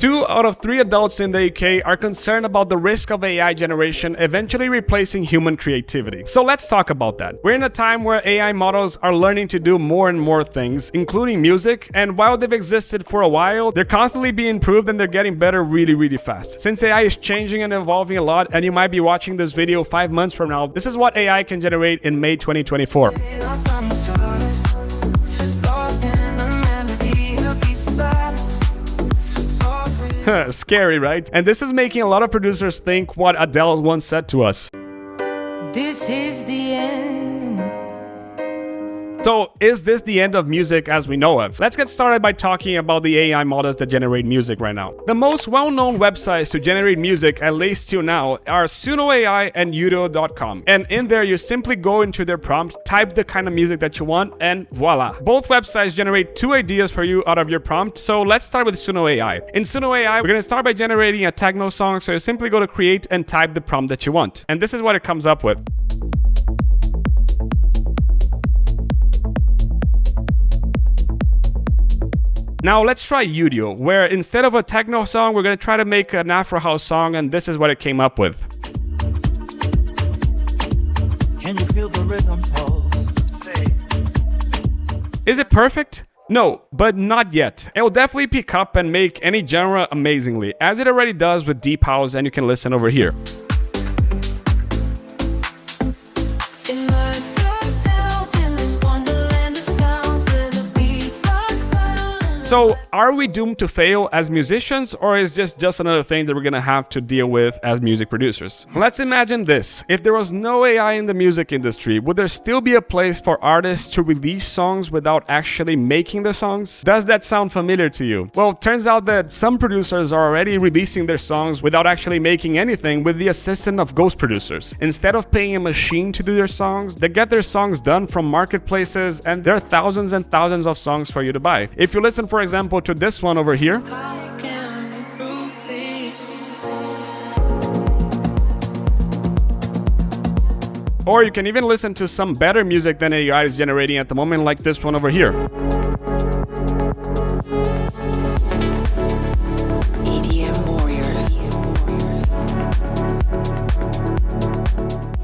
2 out of 3 adults in the UK are concerned about the risk of AI generation eventually replacing human creativity. So let's talk about that. We're in a time where AI models are learning to do more and more things, including music, and while they've existed for a while, they're constantly being improved and they're getting better really fast. Since AI is changing and evolving a lot, and you might be watching this video 5 months from now, this is what AI can generate in May 2024. Scary, right? And this is making a lot of producers think what Adele once said to us. This is the end. So, is this the end of music as we know it? Let's get started by talking about the AI models that generate music right now. The most well-known websites to generate music, at least till now, are Suno AI and Udo.com. And in there, you simply go into their prompt, type the kind of music that you want, and voila. Both websites generate 2 ideas for you out of your prompt. So let's start with Suno AI. In Suno AI, we're going to start by generating a techno song. So you simply go to create and type the prompt that you want. And this is what it comes up with. Now let's try Udio, where instead of a techno song, we're going to try to make an Afro house song, and this is what it came up with. Can you feel the rhythm pulse? Is it perfect? No, but not yet. It will definitely pick up and make any genre amazingly, as it already does with deep house, and you can listen over here. So, are we doomed to fail as musicians, or is this just another thing that we're gonna have to deal with as music producers? Let's imagine this. If there was no AI in the music industry, would there still be a place for artists to release songs without actually making the songs? Does that sound familiar to you? Well, it turns out that some producers are already releasing their songs without actually making anything with the assistance of ghost producers. Instead of paying a machine to do their songs, they get their songs done from marketplaces, and there are thousands and thousands of songs for you to buy. If you listen, for example, to this one over here. Or you can even listen to some better music than AI is generating at the moment, like this one over here.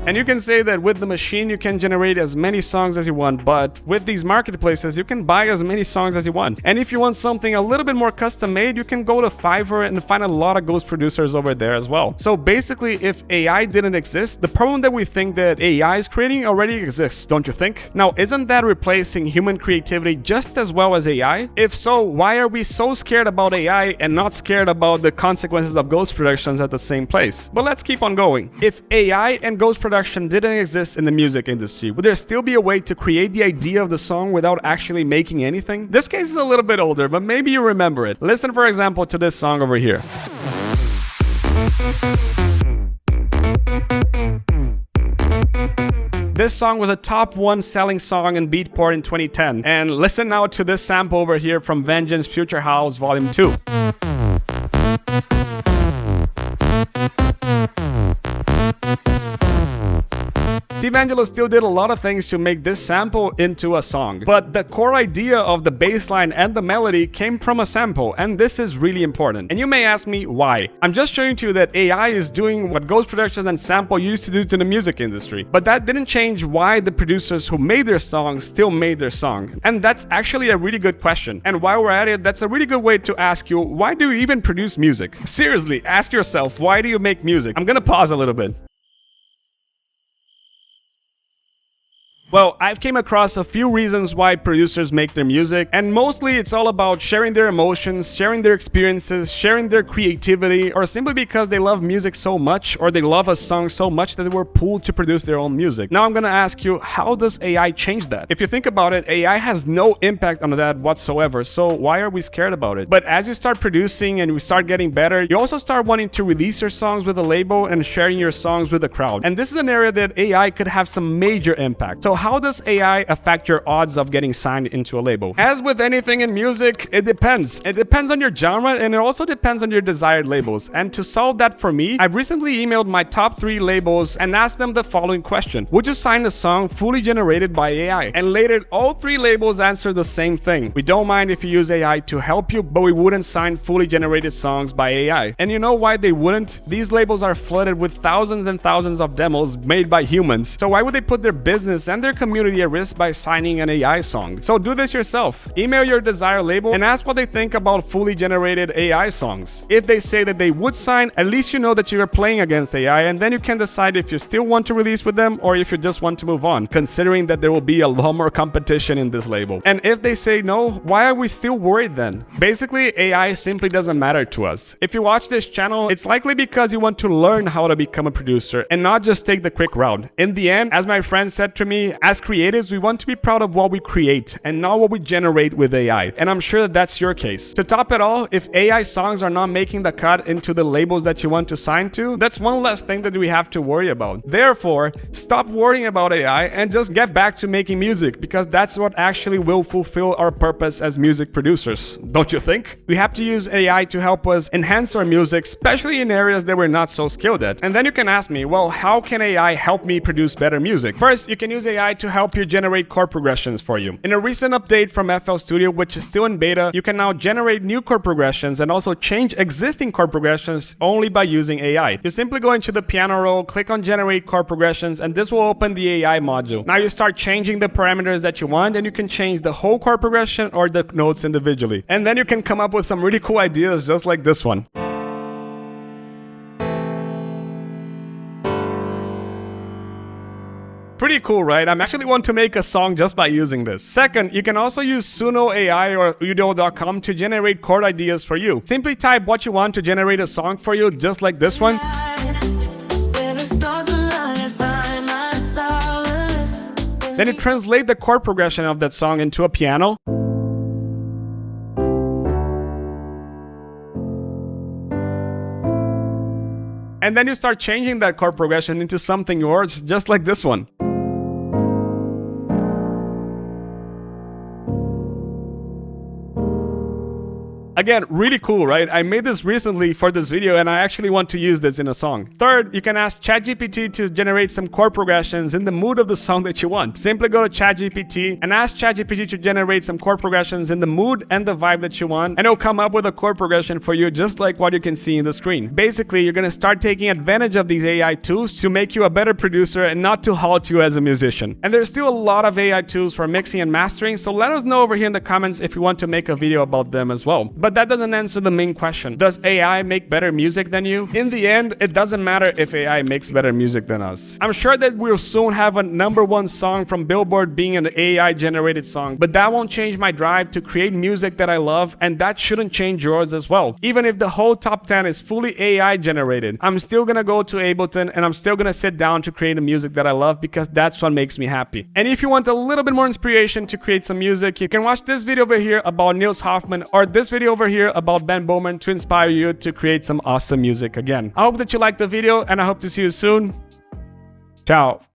And you can say that with the machine, you can generate as many songs as you want, but with these marketplaces, you can buy as many songs as you want. And if you want something a little bit more custom made, you can go to Fiverr and find a lot of ghost producers over there as well. So basically, if AI didn't exist, the problem that we think that AI is creating already exists, don't you think? Now, isn't that replacing human creativity just as well as AI? If so, why are we so scared about AI and not scared about the consequences of ghost productions at the same place? But let's keep on going. If AI and ghost production didn't exist in the music industry, would there still be a way to create the idea of the song without actually making anything? This case is a little bit older, but maybe you remember it. Listen, for example, to this song over here. This song was a top 1 selling song in Beatport in 2010. And listen now to this sample over here from Vengeance Future House Volume 2. D'Angelo still did a lot of things to make this sample into a song, but the core idea of the bass line and the melody came from a sample, and this is really important. And you may ask me why. I'm just showing to you that AI is doing what ghost productions and sample used to do to the music industry, but that didn't change why the producers who made their songs still made their song. And that's actually a really good question. And while we're at it, that's a really good way to ask you, why do you even produce music? Seriously, ask yourself, why do you make music? I'm gonna pause a little bit. Well, I've came across a few reasons why producers make their music, and mostly it's all about sharing their emotions, sharing their experiences, sharing their creativity, or simply because they love music so much, or they love a song so much that they were pulled to produce their own music. Now I'm gonna ask you, how does AI change that? If you think about it, AI has no impact on that whatsoever, so why are we scared about it? But as you start producing and you start getting better, you also start wanting to release your songs with a label and sharing your songs with the crowd. And this is an area that AI could have some major impact. So how does AI affect your odds of getting signed into a label? As with anything in music, it depends. It depends on your genre, and it also depends on your desired labels. And to solve that for me, I've recently emailed my top 3 labels and asked them the following question: would you sign a song fully generated by AI? And later, all 3 labels answered the same thing: we don't mind if you use AI to help you, but we wouldn't sign fully generated songs by AI. And you know why they wouldn't? These labels are flooded with thousands and thousands of demos made by humans. So why would they put their business and their community at risk by signing an AI song? So do this yourself. Email your desired label and ask what they think about fully generated AI songs. If they say that they would sign, at least you know that you are playing against AI, and then you can decide if you still want to release with them or if you just want to move on, considering that there will be a lot more competition in this label. And if they say no, why are we still worried then? Basically, AI simply doesn't matter to us. If you watch this channel, it's likely because you want to learn how to become a producer and not just take the quick route. In the end, as my friend said to me, as creatives, we want to be proud of what we create and not what we generate with AI. And I'm sure that that's your case. To top it all, if AI songs are not making the cut into the labels that you want to sign to, that's one less thing that we have to worry about. Therefore, stop worrying about AI and just get back to making music, because that's what actually will fulfill our purpose as music producers, don't you think? We have to use AI to help us enhance our music, especially in areas that we're not so skilled at. And then you can ask me, well, how can AI help me produce better music? First, you can use AI to help you generate chord progressions for you. In a recent update from FL Studio, which is still in beta, you can now generate new chord progressions and also change existing chord progressions only by using AI. You simply go into the piano roll, click on generate chord progressions, and this will open the AI module. Now you start changing the parameters that you want, and you can change the whole chord progression or the notes individually. And then you can come up with some really cool ideas just like this one. Pretty cool, right? I'm actually want to make a song just by using this. Second, you can also use Suno AI or udo.com to generate chord ideas for you. Simply type what you want to generate a song for you, just like this one. Then you translate the chord progression of that song into a piano. And then you start changing that chord progression into something yours, just like this one. Again, really cool, right? I made this recently for this video and I actually want to use this in a song. Third, you can ask ChatGPT to generate some chord progressions in the mood of the song that you want. Simply go to ChatGPT and ask ChatGPT to generate some chord progressions in the mood and the vibe that you want, and it'll come up with a chord progression for you just like what you can see in the screen. Basically, you're gonna start taking advantage of these AI tools to make you a better producer and not to halt you as a musician. And there's still a lot of AI tools for mixing and mastering, so let us know over here in the comments if you want to make a video about them as well. But that doesn't answer the main question. Does AI make better music than you? In the end, it doesn't matter if AI makes better music than us. I'm sure that we'll soon have a #1 song from Billboard being an AI generated song, but that won't change my drive to create music that I love, and that shouldn't change yours as well. Even if the whole top 10 is fully AI generated, I'm still gonna go to Ableton and I'm still gonna sit down to create the music that I love, because that's what makes me happy. And if you want a little bit more inspiration to create some music, you can watch this video over here about Niels Hoffman, or this video over here about Ben Bowman, to inspire you to create some awesome music again. I hope that you liked the video and I hope to see you soon. Ciao.